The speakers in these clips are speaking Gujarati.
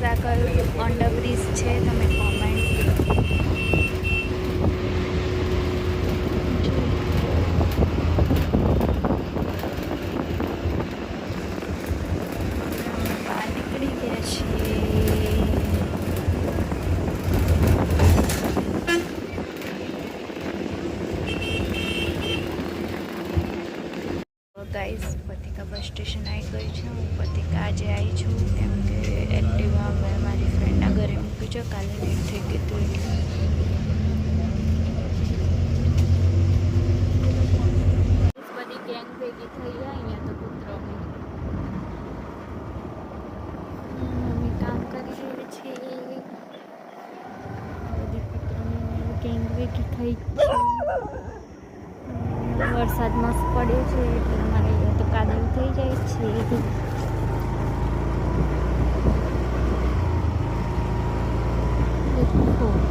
રસ્તા કયું અંડરબ્રિજ છે તમે કોમેન્ટ બહાર નીકળી ગયા છીએ ગાઈઝ પતિકા બસ સ્ટેશન આવી ગઈ છે હું પતિકા આજે આવી છું કેમ કે એક્ટિવા મેં મારી ફ્રેન્ડના ઘરે મૂકી છે કાલે લેટ થઈ ગઈ હતું એટલે બધી ગેંગ ભેગી થઈ ગયા અહીંયા તો કૂતરાઓની મમ્મી કામ કરી રહી છે બધી કૂતરાઓની ગેંગ ભેગી થઈ વરસાદ મસ્ત પડ્યો છે એટલે અમારે અહીંયા તો કાદવ થઈ જાય છે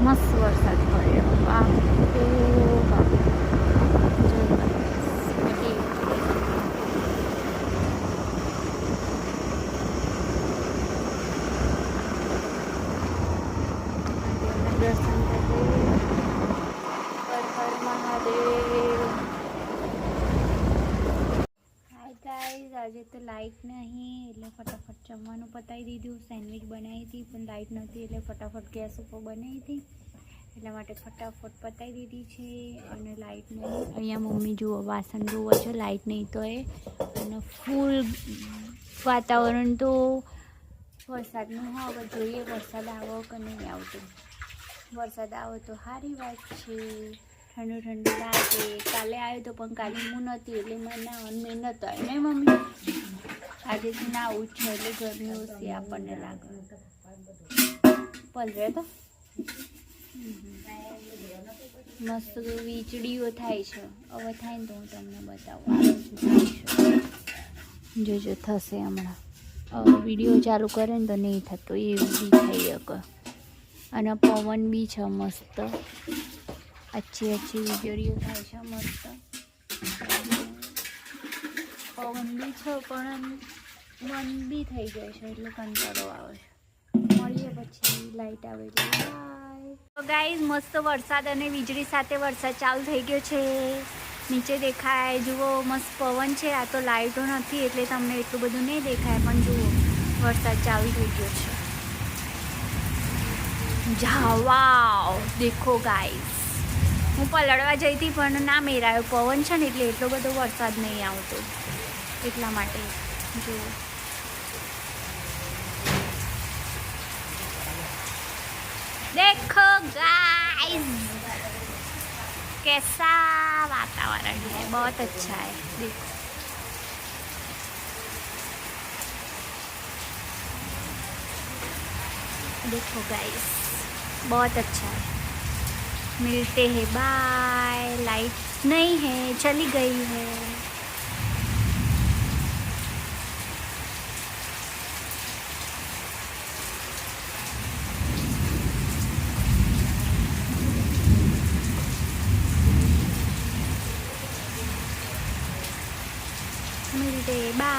મસ્ત વરસાદ પડ્યો બાપ તો બાપ દર્શન કરી હર હર મહાદેવ ગાઈઝ આજે તો લાઇટ નહીં એટલે ફટાફટ જમવાનું પતાવી દીધું સેન્ડવિચ બનાવી હતી પણ લાઇટ નહોતી એટલે ફટાફટ ગેસ ઉપર બનાવી હતી એટલા માટે ફટાફટ પતાવી દીધી છે અને લાઇટ નહીં અહીંયા મમ્મી જુઓ વાસણ જુઓ છો લાઇટ નહીં તો એ અને ફૂલ વાતાવરણ તો વરસાદનું હવે જોઈએ વરસાદ આવો કે નહીં આવતો વરસાદ આવે તો સારી વાત છે ઠંડુ ઠંડુ લાગે કાલે આવ્યો તો પણ કાલે હું નહોતી એટલે મને નાવાનું મેં નહોતો આવ્યો ને મમ્મી આજે તો ના આવું જ છે એટલે ગરમી ઓછી આપણને લાગે પલરે તો મસ્ત વીજળીઓ થાય છે હવે થાય ને તો હું તમને બતાવું જોજો થશે હમણાં વિડીયો ચાલુ કરે ને તો નહીં થતો એવું બી થઈ શકે અને પવન બી છે મસ્ત अच्छी वीडियो થાય છે મસ્ત પવન બી છે પણ મન બી થઈ જાય છે એટલે કંટાળો આવે છે મળીએ પછી લાઇટ આવે એટલે બાય તો ગાઈઝ મસ્ત વરસાદ અને વીજળી સાથે વરસાદ ચાલુ થઈ ગયો છે નીચે દેખાય જુઓ મસ્ત પવન છે આ તો લાઇટો નથી એટલે તમને એટલું બધું નહીં દેખાય પણ જુઓ વરસાદ ચાલુ થઈ ગયો છે જાવાવ દેખો ગાઈઝ હું પલળવા જઈ હતી પણ ના મેરાયો પવન છે ને એટલે એટલો બધો વરસાદ નહીં આવતો એટલા માટે જો देखो गाइस कैसा वातावरण है बहुत अच्छा है देखो देखो गाइस बहुत अच्छा है मिलते हैं बाय लाइट नहीं है चली गई है मिलते बाय